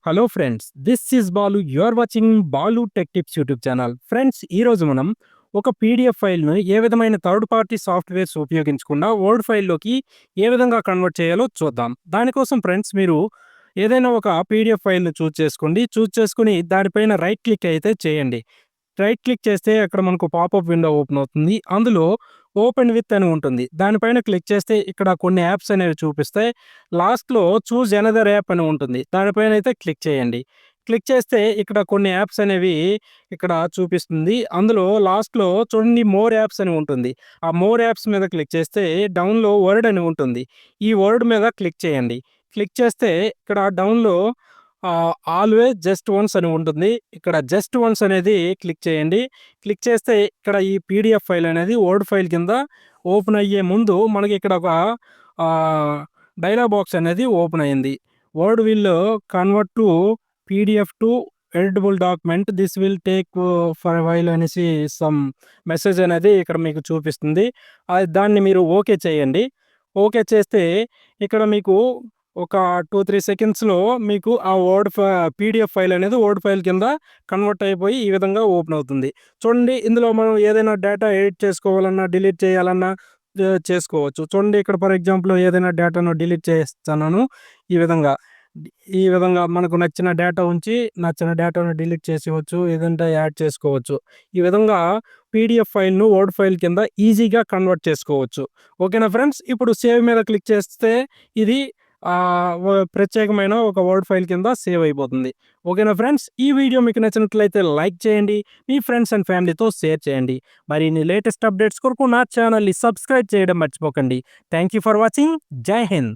Hello friends, this is Balu. You are watching Balu tech tips YouTube channel. Friends, ఈరోజు మనం ఒక PDF ఫైల్‌ను ఏ విధమైన థర్డ్ పార్టీ సాఫ్ట్‌వేర్స్ ఉపయోగించకుండా వర్డ్ ఫైల్‌లోకి ఏ విధంగా కన్వర్ట్ చేయాలో చూద్దాం. దానికోసం ఫ్రెండ్స్, మీరు ఏదైనా ఒక పీడిఎఫ్ ఫైల్‌ని చూజ్ చేసుకోండి. చూజ్ చేసుకొని దానిపైన రైట్ క్లిక్ అయితే చేయండి. రైట్ క్లిక్ చేస్తే అక్కడ మనకు పాపప్ విండో ఓపెన్ అవుతుంది. అందులో ఓపెన్ విత్ అని ఉంటుంది. దానిపైన క్లిక్ చేస్తే ఇక్కడ కొన్ని యాప్స్ అనేవి చూపిస్తాయి. లాస్ట్‌లో చూజ్ అనదర్ యాప్ అని ఉంటుంది. దానిపైన అయితే క్లిక్ చేయండి. క్లిక్ చేస్తే ఇక్కడ కొన్ని యాప్స్ అనేవి ఇక్కడ చూపిస్తుంది. అందులో లాస్ట్‌లో చూడండి, మోర్ యాప్స్ అని ఉంటుంది. ఆ మోర్ యాప్స్ మీద క్లిక్ చేస్తే డౌన్‌లో వర్డ్ అని ఉంటుంది. ఈ వర్డ్ మీద క్లిక్ చేయండి. క్లిక్ చేస్తే ఇక్కడ డౌన్‌లో ఆల్వేస్ జస్ట్ వన్స్ అని ఉంటుంది. ఇక్కడ జస్ట్ వన్స్ అనేది క్లిక్ చేయండి. క్లిక్ చేస్తే ఇక్కడ ఈ పీడిఎఫ్ ఫైల్ అనేది వర్డ్ ఫైల్ కింద ఓపెన్ అయ్యే ముందు మనకి ఇక్కడ ఒక డైలాగ్ బాక్స్ అనేది ఓపెన్ అయింది. Word will convert to PDF to editable document. This will take for a while అనేసి సమ్ మెసేజ్ అనేది ఇక్కడ మీకు చూపిస్తుంది. దాన్ని మీరు ఓకే చేయండి. ఓకే చేస్తే ఇక్కడ మీకు ఒక 2-3 సెకండ్స్‌లో మీకు ఆ పీడిఎఫ్ ఫైల్ అనేది వర్డ్ ఫైల్ కింద కన్వర్ట్ అయిపోయి ఈ విధంగా ఓపెన్ అవుతుంది. చూడండి, ఇందులో మనం ఏదైనా డేటా ఎడిట్ చేసుకోవాలన్నా, డిలీట్ చేయాలన్నా చేసుకోవచ్చు. చూడండి, ఇక్కడ ఫర్ ఎగ్జాంపుల్ ఏదైనా డేటాను డిలీట్ చేస్తున్నాను. ఈ విధంగా ఈ విధంగా మనకు నచ్చిన డేటా ఉంచి నచ్చిన డేటాను డిలీట్ చేసేయవచ్చు. ఏదంటే యాడ్ చేసుకోవచ్చు. ఈ విధంగా పీడిఎఫ్ ఫైల్‌ను వర్డ్ ఫైల్ కింద ఈజీగా కన్వర్ట్ చేసుకోవచ్చు. ఓకేనా ఫ్రెండ్స్? ఇప్పుడు సేవ్ మీద క్లిక్ చేస్తే ఇది ప్రత్యేకమైన ఒక వర్డ్ ఫైల్ కింద సేవ్ అయిపోతుంది. ఓకేనా ఫ్రెండ్స్? ఈ వీడియో మీకు నచ్చినట్లయితే లైక్ చేయండి. మీ ఫ్రెండ్స్ అండ్ ఫ్యామిలీతో షేర్ చేయండి. మరిన్ని లేటెస్ట్ అప్డేట్స్ కొరకు నా ఛానల్‌ని సబ్స్క్రైబ్ చేయడం మర్చిపోకండి. Thank you for watching. జై హింద్.